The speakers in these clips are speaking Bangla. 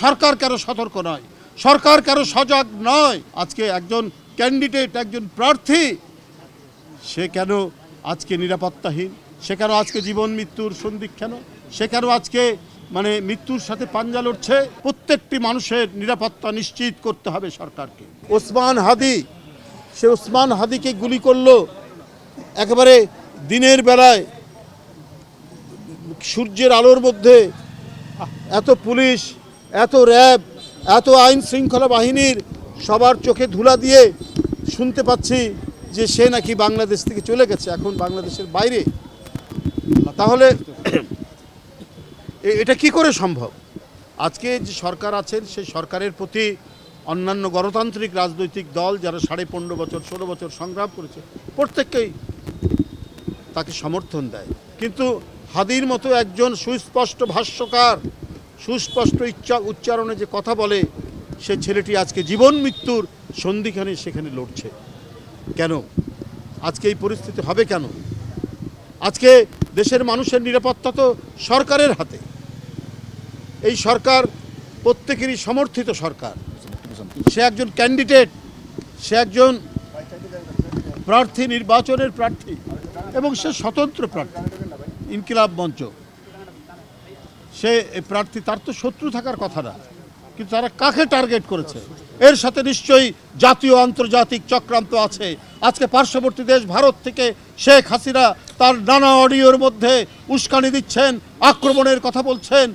সরকার কেন সতর্ক নয়, সরকার কেন সজাগ নয়? আজকে একজন ক্যান্ডিডেট, একজন প্রার্থী, সে কেন আজকে নিরাপত্তাহীন? সে কেন আজকে জীবন মৃত্যুর সন্ধিক্ষণ? সে কেন আজকে মৃত্যুর সাথে পাঞ্জা লড়ছে? প্রত্যেকটি মানুষের নিরাপত্তা নিশ্চিত করতে হবে সরকারকে। ওসমান হাদিকে গুলি করলো একেবারে দিনের বেলায়, সূর্যের আলোর মধ্যে। এত পুলিশ, এত র্যাব, এত আইন শৃঙ্খলা বাহিনীর সবার চোখে ধুলা দিয়ে শুনতে পাচ্ছি যে সে নাকি বাংলাদেশ থেকে চলে গেছে, এখন বাংলাদেশের বাইরে। তাহলে এটা কি করে সম্ভব? আজকে যে সরকার আছেন, সেই সরকারের প্রতি অন্যান্য গণতান্ত্রিক রাজনৈতিক দল যারা 15.5 বছর 16 বছর সংগ্রাম করেছে, প্রত্যেককেই তাকে সমর্থন দেয়। কিন্তু হাদির মতো একজন সুস্পষ্ট ভাষ্যকার, সুস্পষ্ট উচ্চারণে যে কথা বলে, সে ছেলেটি আজকে জীবন মৃত্যুর সন্ধিখানে সেখানে লড়ছে। কেন আজকে এই পরিস্থিতি হবে? কেন আজকে দেশের মানুষের নিরাপত্তা তো সরকারের হাতে। এই সরকার প্রত্যেকেরই সমর্থিত সরকার। সে একজন ক্যান্ডিডেট, সে একজন প্রার্থী, নির্বাচনের প্রার্থী, এবং সে স্বতন্ত্র প্রার্থী। ইনকিলাব মঞ্চ, সে প্রার্থী, তার তো শত্রু থাকার কথা না, কিন্তু তারা কাকে টার্গেট করেছে? এর সাথে নিশ্চয়ই জাতীয় আন্তর্জাতিক চক্রান্ত আছে। আজকে পার্শ্ববর্তী দেশ ভারত থেকে শেখ হাসিনা তার নানা অডিওর মধ্যে উস্কানি দিচ্ছেন, আক্রমণের কথা বলছেন।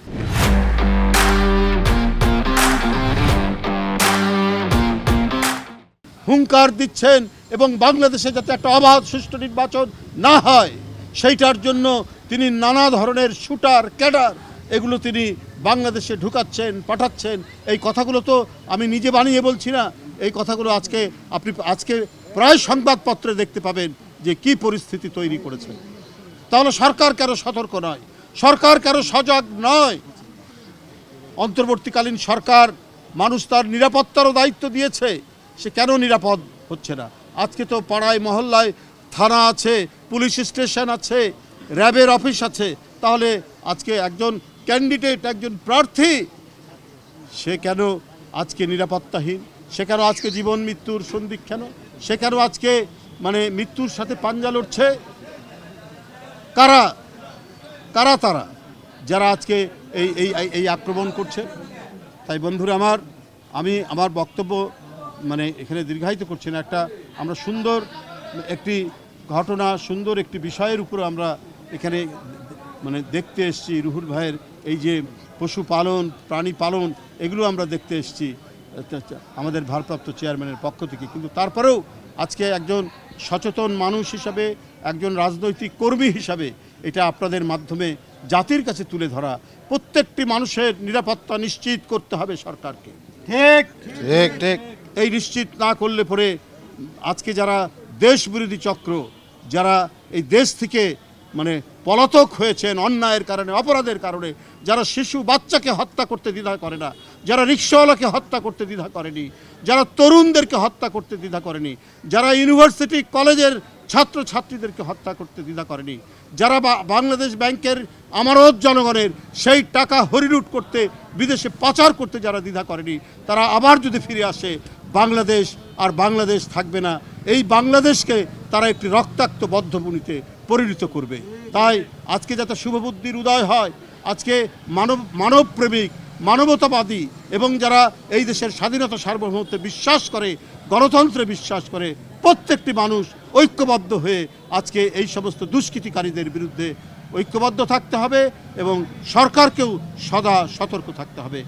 হুঙ্কার দিচ্ছেন, এবং বাংলাদেশে যাতে একটা অবাধ সুষ্ঠু নির্বাচন না হয় সেইটার জন্য তিনি নানা ধরনের শুটার, ক্যাডার এগুলো তিনি বাংলাদেশে ঢুকাচ্ছেন, পাঠাচ্ছেন। এই কথাগুলো তো আমি নিজে বানিয়ে বলছি না, এই কথাগুলো আপনি আজকে প্রায় সংবাদপত্রে দেখতে পাবেন যে কি পরিস্থিতি তৈরি করেছে। তাহলে সরকার কেন সতর্ক নয়, সরকার কেন সজাগ নয়? অন্তর্বর্তীকালীন সরকার মানুষ তার নিরাপত্তারও দায়িত্ব দিয়েছে, সে কেন নিরাপদ হচ্ছে না? আজকে তো পাড়ায় মহল্লায় থানা আছে, পুলিশ স্টেশন আছে, র্যাবের অফিস আছে। তাহলে আজকে একজন ক্যান্ডিডেট, একজন প্রার্থী, সে কেন আজকে নিরাপত্তাহীন? সে কেন আজকে জীবন মৃত্যুর সন্ধিক্ষণ? সে কেন আজকে মৃত্যুর সাথে পাঞ্জা লড়ছে? কারা কারা তারা যারা আজকে এই আক্রমণ করছে? তাই বন্ধুরা আমি আমার বক্তব্য এখানে দীর্ঘায়িত করছি না। আমরা সুন্দর একটি ঘটনা, সুন্দর একটি বিষয়ের উপর আমরা এখানে দেখতে এসেছি। রুহুল ভাইয়ের এই যে পশুপালন, প্রাণী পালন, এগুলো আমরা দেখতে এসেছি আমাদের ভারপ্রাপ্ত চেয়ারম্যানের পক্ষ থেকে। কিন্তু তারপরেও আজকে একজন সচেতন মানুষ হিসাবে, একজন রাজনৈতিক কর্মী হিসাবে এটা আপনাদের মাধ্যমে জাতির কাছে তুলে ধরা। প্রত্যেকটি মানুষের নিরাপত্তা নিশ্চিত করতে হবে সরকারকে। ঠিক ঠিক ঠিক এই নিশ্চিত না করলে পরে আজকে যারা দেশ বিরোধী চক্র, যারা এই দেশ থেকে পলাতক হয়েছেন অন্যায়ের কারণে, অপরাধের কারণে, যারা শিশু বাচ্চাকে হত্যা করতে দ্বিধা করে না, যারা রিক্সাওয়ালাকে হত্যা করতে দ্বিধা করেনি, যারা তরুণদেরকে হত্যা করতে দ্বিধা করেনি, যারা ইউনিভার্সিটি কলেজের ছাত্রছাত্রীদেরকে হত্যা করতে দ্বিধা করেনি, যারা বাংলাদেশ ব্যাংকের আমানত জনগণের সেই টাকা হরিলুট করতে, বিদেশে পাচার করতে যারা দ্বিধা করেনি, তারা আবার যদি ফিরে আসে, বাংলাদেশ আর বাংলাদেশ থাকবে না। এই বাংলাদেশকে তারা একটি রক্তাক্ত বদ্ধভূমিতে পরিণত করবে। তাই আজকে যাতে শুভবুদ্ধির উদয় হয়, আজকে মানবপ্রেমিক, মানবতাবাদী এবং যারা এই দেশের স্বাধীনতা সার্বভৌমত্বে বিশ্বাস করে, গণতন্ত্রে বিশ্বাস করে, প্রত্যেকটি মানুষ ঐক্যবদ্ধ হয়ে আজকে এই সমস্ত দুষ্কৃতিকারীদের বিরুদ্ধে ঐক্যবদ্ধ থাকতে হবে, এবং সরকারকেও সদা সতর্ক থাকতে হবে।